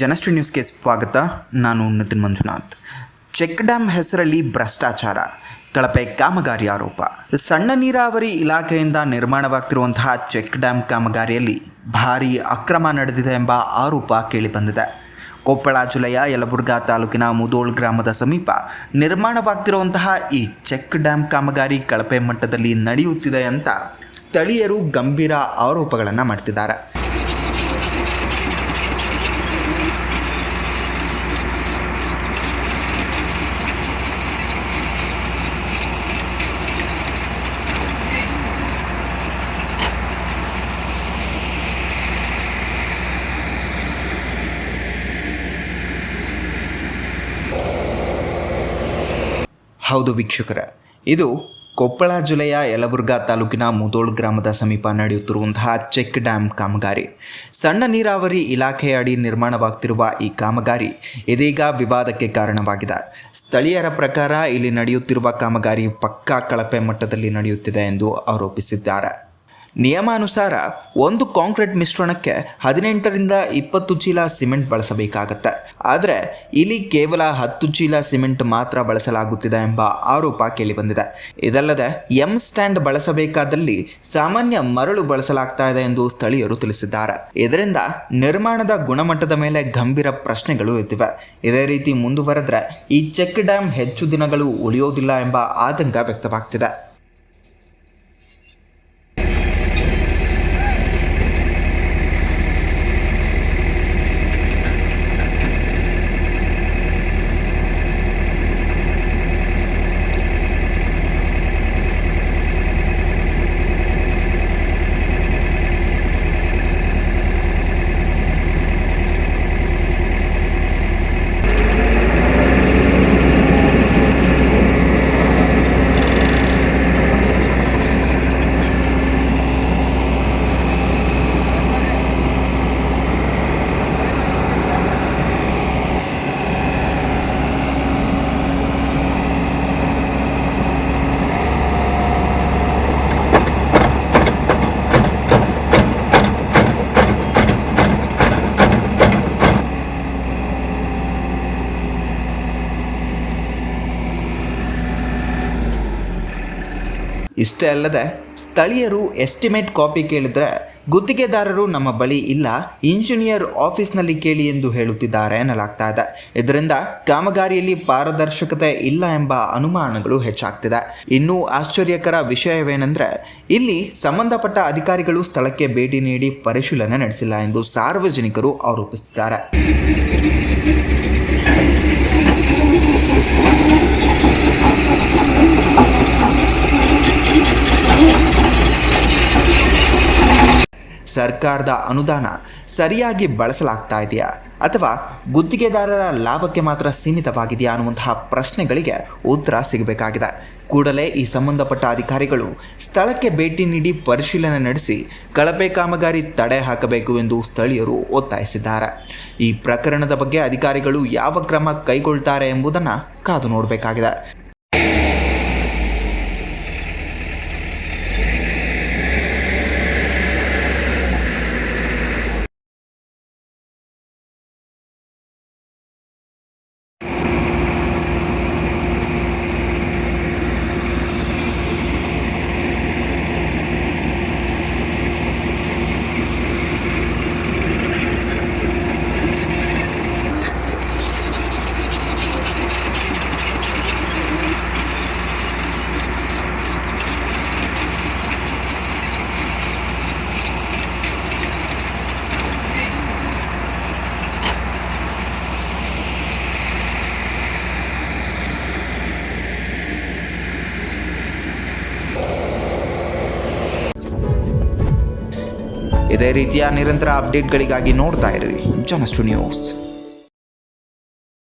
ಜನಶ್ರೀ ನ್ಯೂಸ್ಗೆ ಸ್ವಾಗತ. ನಾನು ನಿತಿನ್ ಮಂಜುನಾಥ್. ಚೆಕ್ ಡ್ಯಾಮ್ ಹೆಸರಲ್ಲಿ ಭ್ರಷ್ಟಾಚಾರ, ಕಳಪೆ ಕಾಮಗಾರಿ ಆರೋಪ. ಸಣ್ಣ ನೀರಾವರಿ ಇಲಾಖೆಯಿಂದ ನಿರ್ಮಾಣವಾಗ್ತಿರುವಂತಹ ಚೆಕ್ ಡ್ಯಾಮ್ ಕಾಮಗಾರಿಯಲ್ಲಿ ಭಾರೀ ಅಕ್ರಮ ನಡೆದಿದೆ ಎಂಬ ಆರೋಪ ಕೇಳಿಬಂದಿದೆ. ಕೊಪ್ಪಳ ಜಿಲ್ಲೆಯ ಯಲಬುರ್ಗಾ ತಾಲೂಕಿನ ಮುದೋಳ್ ಗ್ರಾಮದ ಸಮೀಪ ನಿರ್ಮಾಣವಾಗ್ತಿರುವಂತಹ ಈ ಚೆಕ್ ಡ್ಯಾಮ್ ಕಾಮಗಾರಿ ಕಳಪೆ ಮಟ್ಟದಲ್ಲಿ ನಡೆಯುತ್ತಿದೆ ಅಂತ ಸ್ಥಳೀಯರು ಗಂಭೀರ ಆರೋಪಗಳನ್ನು ಮಾಡ್ತಿದ್ದಾರೆ. ಹೌದು ವೀಕ್ಷಕರೇ, ಇದು ಕೊಪ್ಪಳ ಜಿಲ್ಲೆಯ ಯಲಬುರ್ಗಾ ತಾಲೂಕಿನ ಮುದೋಳ್ ಗ್ರಾಮದ ಸಮೀಪ ನಡೆಯುತ್ತಿರುವಂತಹ ಚೆಕ್ ಡ್ಯಾಮ್ ಕಾಮಗಾರಿ. ಸಣ್ಣ ನೀರಾವರಿ ಇಲಾಖೆಯ ಅಡಿ ನಿರ್ಮಾಣವಾಗ್ತಿರುವ ಈ ಕಾಮಗಾರಿ ಇದೀಗ ವಿವಾದಕ್ಕೆ ಕಾರಣವಾಗಿದೆ. ಸ್ಥಳೀಯರ ಪ್ರಕಾರ ಇಲ್ಲಿ ನಡೆಯುತ್ತಿರುವ ಕಾಮಗಾರಿ ಪಕ್ಕಾ ಕಳಪೆ ಮಟ್ಟದಲ್ಲಿ ನಡೆಯುತ್ತಿದೆ ಎಂದು ಆರೋಪಿಸಿದ್ದಾರೆ. ನಿಯಮಾನುಸಾರ ಒಂದು ಕಾಂಕ್ರೀಟ್ ಮಿಶ್ರಣಕ್ಕೆ 18ರಿಂದ 20 ಚೀಲ ಸಿಮೆಂಟ್ ಬಳಸಬೇಕಾಗತ್ತೆ. ಆದರೆ ಇಲ್ಲಿ ಕೇವಲ 10 ಚೀಲ ಸಿಮೆಂಟ್ ಮಾತ್ರ ಬಳಸಲಾಗುತ್ತಿದೆ ಎಂಬ ಆರೋಪ ಕೇಳಿಬಂದಿದೆ. ಇದಲ್ಲದೆ ಸ್ಟ್ಯಾಂಡ್ ಬಳಸಬೇಕಾದಲ್ಲಿ ಸಾಮಾನ್ಯ ಮರಳು ಬಳಸಲಾಗ್ತಾ ಇದೆ ಎಂದು ಸ್ಥಳೀಯರು ತಿಳಿಸಿದ್ದಾರೆ. ಇದರಿಂದ ನಿರ್ಮಾಣದ ಗುಣಮಟ್ಟದ ಮೇಲೆ ಗಂಭೀರ ಪ್ರಶ್ನೆಗಳು ಎದ್ದಿವೆ. ಇದೇ ರೀತಿ ಮುಂದುವರೆದರೆ ಈ ಚೆಕ್ ಡ್ಯಾಮ್ ಹೆಚ್ಚು ದಿನಗಳು ಉಳಿಯೋದಿಲ್ಲ ಎಂಬ ಆತಂಕ ವ್ಯಕ್ತವಾಗ್ತಿದೆ. ಇಷ್ಟೇ ಅಲ್ಲದೆ ಸ್ಥಳೀಯರು ಎಸ್ಟಿಮೇಟ್ ಕಾಪಿ ಕೇಳಿದರೆ ಗುತ್ತಿಗೆದಾರರು ನಮ್ಮ ಬಳಿ ಇಲ್ಲ, ಇಂಜಿನಿಯರ್ ಆಫೀಸ್ನಲ್ಲಿ ಕೇಳಿ ಎಂದು ಹೇಳುತ್ತಿದ್ದಾರೆ ಎನ್ನಲಾಗ್ತಾ ಇದೆ. ಇದರಿಂದ ಕಾಮಗಾರಿಯಲ್ಲಿ ಪಾರದರ್ಶಕತೆ ಇಲ್ಲ ಎಂಬ ಅನುಮಾನಗಳು ಹೆಚ್ಚಾಗ್ತಿದೆ. ಇನ್ನೂ ಆಶ್ಚರ್ಯಕರ ವಿಷಯವೇನೆಂದರೆ ಇಲ್ಲಿ ಸಂಬಂಧಪಟ್ಟ ಅಧಿಕಾರಿಗಳು ಸ್ಥಳಕ್ಕೆ ಭೇಟಿ ನೀಡಿ ಪರಿಶೀಲನೆ ನಡೆಸಿಲ್ಲ ಎಂದು ಸಾರ್ವಜನಿಕರು ಆರೋಪಿಸುತ್ತಿದ್ದಾರೆ. ಸರ್ಕಾರದ ಅನುದಾನ ಸರಿಯಾಗಿ ಬಳಸಲಾಗ್ತಾ ಇದೆಯಾ ಅಥವಾ ಗುತ್ತಿಗೆದಾರರ ಲಾಭಕ್ಕೆ ಮಾತ್ರ ಸೀಮಿತವಾಗಿದೆಯಾ ಅನ್ನುವಂತಹ ಪ್ರಶ್ನೆಗಳಿಗೆ ಉತ್ತರ ಸಿಗಬೇಕಾಗಿದೆ. ಕೂಡಲೇ ಈ ಸಂಬಂಧಪಟ್ಟ ಅಧಿಕಾರಿಗಳು ಸ್ಥಳಕ್ಕೆ ಭೇಟಿ ನೀಡಿ ಪರಿಶೀಲನೆ ನಡೆಸಿ ಕಳಪೆ ಕಾಮಗಾರಿ ತಡೆ ಹಾಕಬೇಕು ಎಂದು ಸ್ಥಳೀಯರು ಒತ್ತಾಯಿಸಿದ್ದಾರೆ. ಈ ಪ್ರಕರಣದ ಬಗ್ಗೆ ಅಧಿಕಾರಿಗಳು ಯಾವ ಕ್ರಮ ಕೈಗೊಳ್ತಾರೆ ಎಂಬುದನ್ನು ಕಾದು ನೋಡಬೇಕಾಗಿದೆ. ಇದೇ ರೀತಿಯ ನಿರಂತರ ಅಪ್ಡೇಟ್ಗಳಿಗಾಗಿ ನೋಡ್ತಾ ಇರಿ ಜನಶ್ರೀ ನ್ಯೂಸ್.